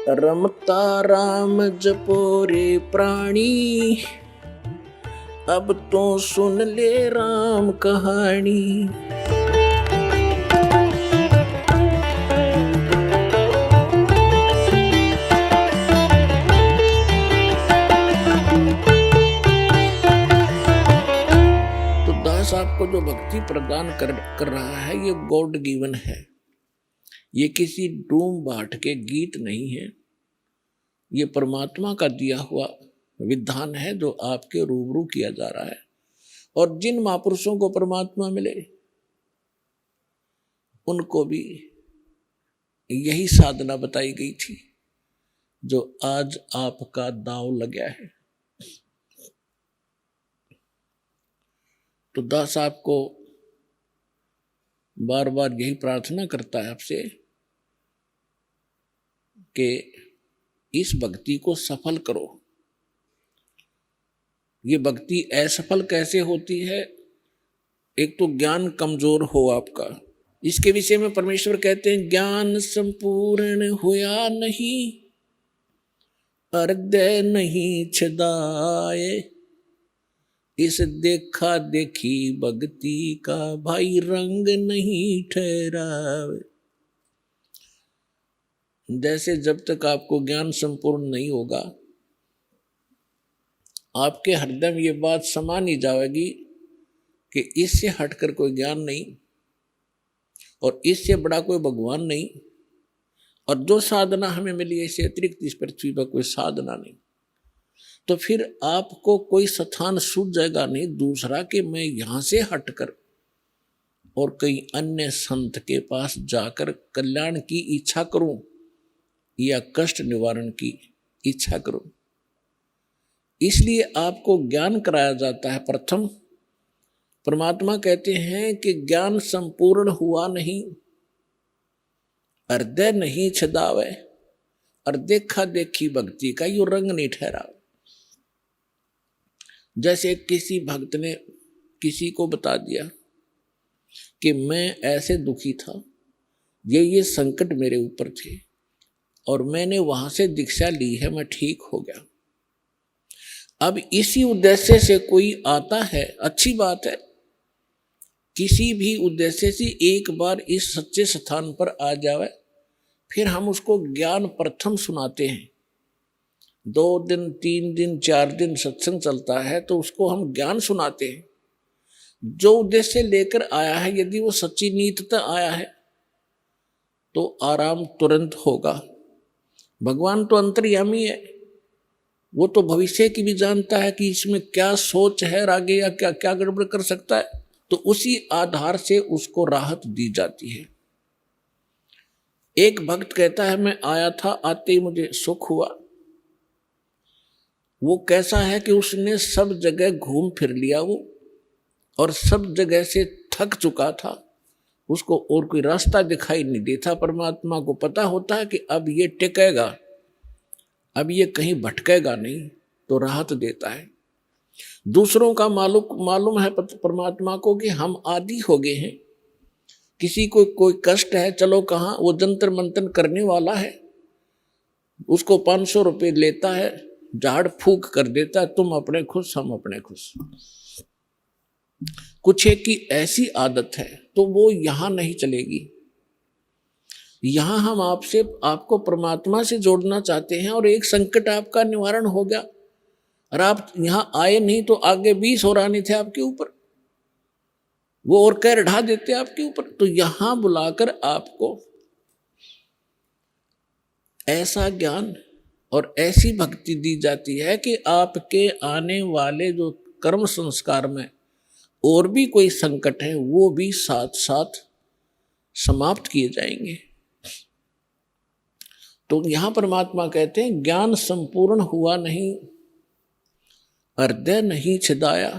रमता राम जपो रे प्राणी, अब तो सुन ले राम कहानी। तो दास आपको जो भक्ति प्रदान कर रहा है ये गॉड गिवन है, ये किसी डूम बाट के गीत नहीं है, ये परमात्मा का दिया हुआ विधान है जो आपके रूबरू किया जा रहा है। और जिन महापुरुषों को परमात्मा मिले उनको भी यही साधना बताई गई थी जो आज आपका दांव लगा है। तो दास आपको बार बार यही प्रार्थना करता है आपसे कि इस भक्ति को सफल करो। ये भक्ति असफल कैसे होती है? एक तो ज्ञान कमजोर हो आपका, इसके विषय में परमेश्वर कहते हैं ज्ञान संपूर्ण होया नहीं, हृदय नहीं छदाए, इस देखा देखी भक्ति का भाई रंग नहीं ठहरावे। जैसे जब तक आपको ज्ञान संपूर्ण नहीं होगा, आपके हृदय में ये बात समा नहीं जाएगी कि इससे हटकर कोई ज्ञान नहीं और इससे बड़ा कोई भगवान नहीं, और जो साधना हमें मिली है इससे अतिरिक्त इस पृथ्वी पर कोई साधना नहीं। तो फिर आपको कोई स्थान सूझ जाएगा नहीं दूसरा कि मैं यहां से हटकर और कई अन्य संत के पास जाकर कल्याण की इच्छा करूं या कष्ट निवारण की इच्छा करूं। इसलिए आपको ज्ञान कराया जाता है। प्रथम परमात्मा कहते हैं कि ज्ञान संपूर्ण हुआ नहीं, हृदय नहीं छदावे, और देखा देखी भक्ति का यो रंग नहीं ठहरा। जैसे किसी भक्त ने किसी को बता दिया कि मैं ऐसे दुखी था, ये संकट मेरे ऊपर थे और मैंने वहां से दीक्षा ली है, मैं ठीक हो गया। अब इसी उद्देश्य से कोई आता है, अच्छी बात है, किसी भी उद्देश्य से एक बार इस सच्चे स्थान पर आ जावे, फिर हम उसको ज्ञान प्रथम सुनाते हैं। 2 दिन 3 दिन 4 दिन सत्संग चलता है तो उसको हम ज्ञान सुनाते हैं। जो उद्देश्य लेकर आया है यदि वो सच्ची नीयता आया है तो आराम तुरंत होगा। भगवान तो अंतर्यामी है, वो तो भविष्य की भी जानता है कि इसमें क्या सोच है, आगे या क्या क्या गड़बड़ कर सकता है, तो उसी आधार से उसको राहत दी जाती है। एक भक्त कहता है मैं आया था, आते ही मुझे सुख हुआ। वो कैसा है कि उसने सब जगह घूम फिर लिया वो, और सब जगह से थक चुका था, उसको और कोई रास्ता दिखाई नहीं देता। परमात्मा को पता होता है कि अब ये टिकेगा, अब ये कहीं भटकेगा नहीं, तो राहत देता है। दूसरों का मालूम है परमात्मा को कि हम आदी हो गए हैं, किसी को कोई कष्ट है, चलो कहाँ, वो जंतर मंतन करने वाला है, उसको 500 रुपये लेता है, झाड़ फूक कर देता है, तुम अपने खुश हम अपने खुश। कुछ एक की ऐसी आदत है तो वो यहां नहीं चलेगी। यहां हम आपको परमात्मा से जोड़ना चाहते हैं, और एक संकट आपका निवारण हो गया और आप यहां आए नहीं तो आगे 20 और आने थे आपके ऊपर, वो और कह ढा देते आपके ऊपर। तो यहां बुलाकर आपको ऐसा ज्ञान और ऐसी भक्ति दी जाती है कि आपके आने वाले जो कर्म संस्कार में और भी कोई संकट है वो भी साथ साथ समाप्त किए जाएंगे। तो यहां परमात्मा कहते हैं ज्ञान संपूर्ण हुआ नहीं, हृदय नहीं छिदाया,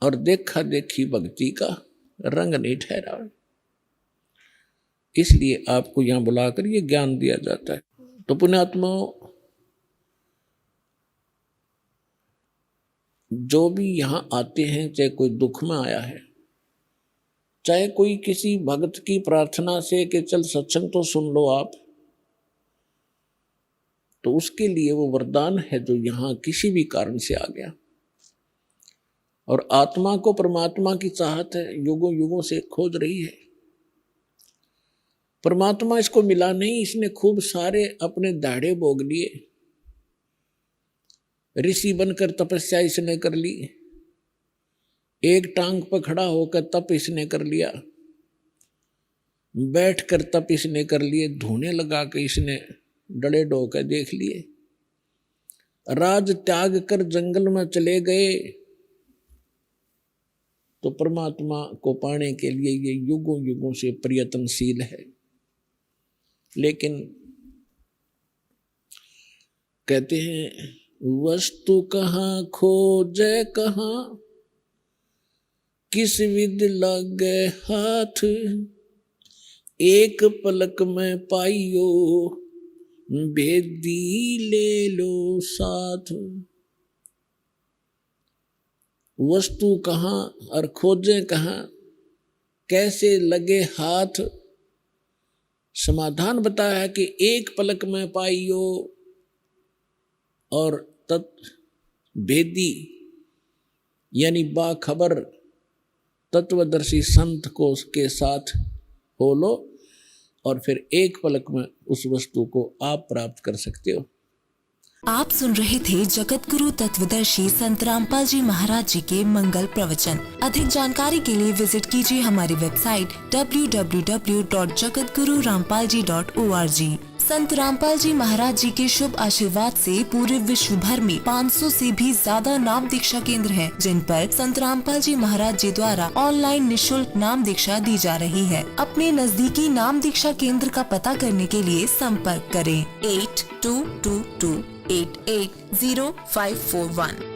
और देखा देखी भक्ति का रंग नहीं ठहरा। इसलिए आपको यहां बुलाकर ये ज्ञान दिया जाता है। तो पुण्यात्मा, जो भी यहां आते हैं, चाहे कोई दुख में आया है, चाहे कोई किसी भक्त की प्रार्थना से कि चल सत्संग तो सुन लो आप, तो उसके लिए वो वरदान है जो यहाँ किसी भी कारण से आ गया। और आत्मा को परमात्मा की चाहत है, युगों युगों से खोज रही है। परमात्मा इसको मिला नहीं, इसने खूब सारे अपने दाढ़े भोग लिए, ऋषि बनकर तपस्या इसने कर ली, एक टांग पर खड़ा होकर तप इसने कर लिया, बैठकर तप इसने कर लिए, धोने लगा के इसने डड़े ढोकर देख लिए, राज त्याग कर जंगल में चले गए। तो परमात्मा को पाने के लिए ये युगों युगों से प्रयत्नशील है। लेकिन कहते हैं वस्तु कहाँ खोजे कहाँ, किस विद लगे हाथ, एक पलक में पाइयो भेदी ले लो साथ। वस्तु कहाँ और खोजे कहाँ, कैसे लगे हाथ। समाधान बताया है कि एक पलक में पाइयो, और भेदी यानी बाखबर तत्वदर्शी संत को के साथ हो लो, और फिर एक पलक में उस वस्तु को आप प्राप्त कर सकते हो। आप सुन रहे थे जगत गुरु तत्वदर्शी संत रामपाल जी महाराज जी के मंगल प्रवचन। अधिक जानकारी के लिए विजिट कीजिए हमारी वेबसाइट www.jagatgururampalji.org। संत रामपाल जी महाराज जी के शुभ आशीर्वाद से पूरे विश्व भर में 500 से भी ज्यादा नाम दीक्षा केंद्र हैं, जिन पर संत रामपाल जी महाराज जी द्वारा ऑनलाइन निशुल्क नाम दीक्षा दी जा रही है। अपने नजदीकी नाम दीक्षा केंद्र का पता करने के लिए संपर्क करें 8222880541।